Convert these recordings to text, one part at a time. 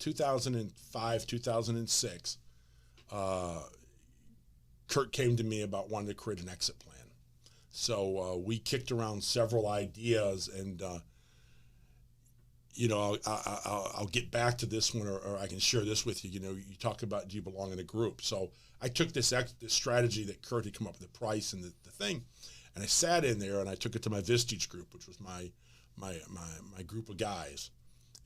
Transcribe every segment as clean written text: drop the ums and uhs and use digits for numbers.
2005, 2006, Kurt came to me about wanting to create an exit plan. So we kicked around several ideas, and I'll get back to this one, or I can share this with you. You talk about, do you belong in a group? So I took this strategy that Kurt had come up with, the price and the thing, and I sat in there and I took it to my Vistage group, which was my group of guys,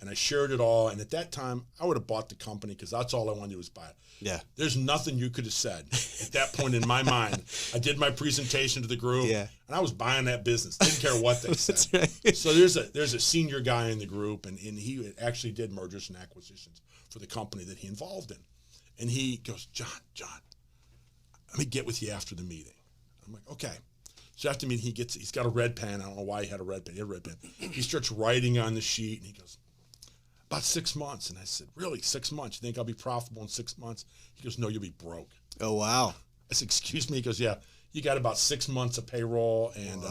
and I shared it all. And at that time, I would have bought the company because that's all I wanted to do was buy it. Yeah. There's nothing you could have said at that point in my mind. I did my presentation to the group, and I was buying that business. Didn't care what they said. Right. So there's a senior guy in the group, and he actually did mergers and acquisitions for the company that he involved in. And he goes, John, let me get with you after the meeting. I'm like, okay. So after the meeting, he's got a red pen. I don't know why he had a red pen. He had a red pen. He starts writing on the sheet, and he goes, about 6 months. And I said, really, 6 months? You think I'll be profitable in 6 months? He goes, no, you'll be broke. Oh, wow. I said, excuse me? He goes, yeah, you got about 6 months of payroll and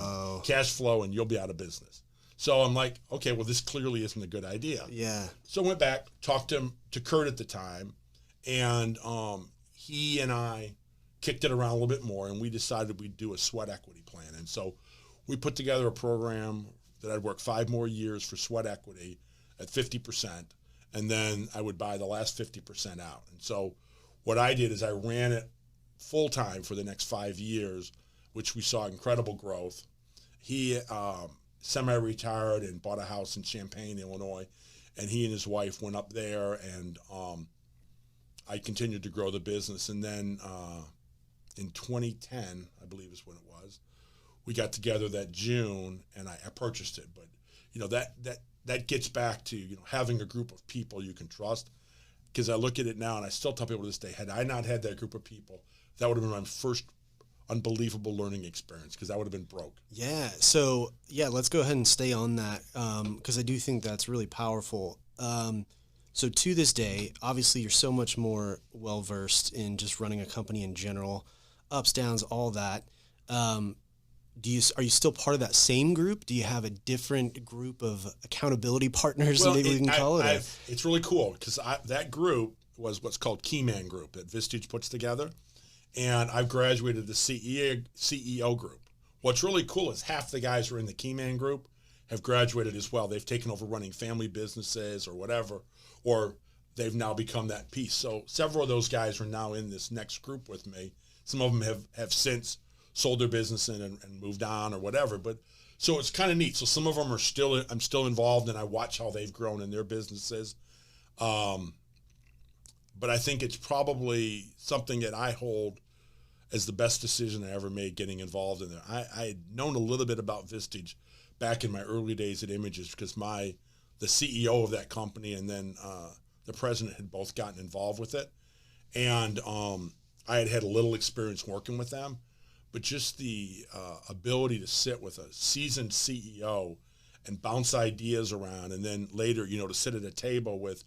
cash flow, and you'll be out of business. So I'm like, okay, well, this clearly isn't a good idea. Yeah. So I went back, talked to Kurt at the time, and he and I kicked it around a little bit more, and we decided we'd do a sweat equity plan. And so we put together a program that I'd work 5 more years for sweat equity at 50%, and then I would buy the last 50% out. And so what I did is I ran it full-time for the next 5 years, which we saw incredible growth. He semi-retired and bought a house in Champaign, Illinois, and he and his wife went up there, and I continued to grow the business. And then in 2010, I believe is when it was, we got together that June, and I purchased it. But that gets back to having a group of people you can trust. Because I look at it now, and I still tell people to this day, had I not had that group of people, that would have been my first unbelievable learning experience, because I would have been broke. Yeah. So let's go ahead and stay on that, because I do think that's really powerful. So to this day, obviously you're so much more well-versed in just running a company in general, ups, downs, all that. Are you still part of that same group? Do you have a different group of accountability partners? Well, maybe we can call it. It's really cool, because that group was what's called Keyman Group that Vistage puts together, and I've graduated the CEO group. What's really cool is half the guys who are in the Keyman Group have graduated as well. They've taken over running family businesses or whatever, or they've now become that piece. So several of those guys are now in this next group with me. Some of them have since sold their business and moved on or whatever. But so it's kind of neat. So some of them I'm still involved, and I watch how they've grown in their businesses. But I think it's probably something that I hold as the best decision I ever made, getting involved in there. I had known a little bit about Vistage back in my early days at Images, because the CEO of that company and then the president had both gotten involved with it. And I had a little experience working with them. But just the ability to sit with a seasoned CEO and bounce ideas around, and then later, to sit at a table with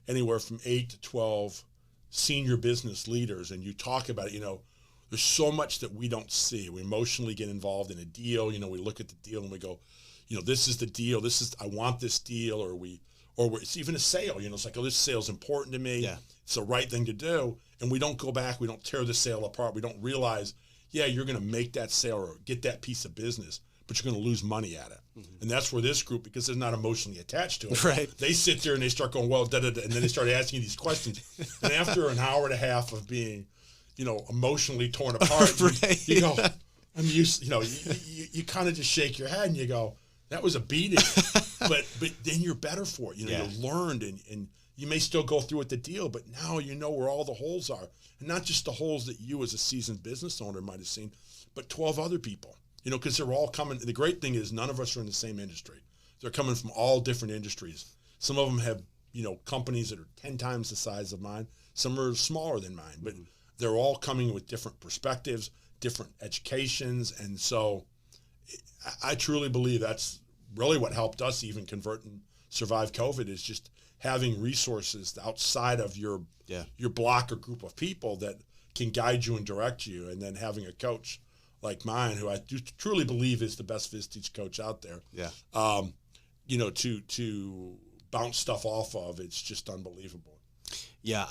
anywhere from 8 to 12 senior business leaders, and you talk about it, there's so much that we don't see. We emotionally get involved in a deal. We look at the deal and we go, this is the deal. I want this deal, or it's even a sale. It's like, this sale's important to me. Yeah. It's the right thing to do. And we don't go back. We don't tear the sale apart. We don't realize, you're going to make that sale or get that piece of business, but you're going to lose money at it. Mm-hmm. And that's where this group, because they're not emotionally attached to it, right? They sit there and they start going, well, da-da-da, and then they start asking you these questions. And after an hour and a half of being, emotionally torn apart, right. you go, I'm used, you kind of just shake your head and you go, that was a beating. but then you're better for it. You've learned, and you may still go through with the deal, but now you know where all the holes are. And not just the holes that you as a seasoned business owner might have seen, but 12 other people, because they're all coming. The great thing is none of us are in the same industry. They're coming from all different industries. Some of them have, companies that are 10 times the size of mine. Some are smaller than mine, but they're all coming with different perspectives, different educations. And so I truly believe that's really what helped us even convert and survive COVID, is just having resources outside of your block or group of people that can guide you and direct you, and then having a coach like mine, who I do truly believe is the best Vistage coach out there. Yeah. To bounce stuff off of. It's just unbelievable. Yeah,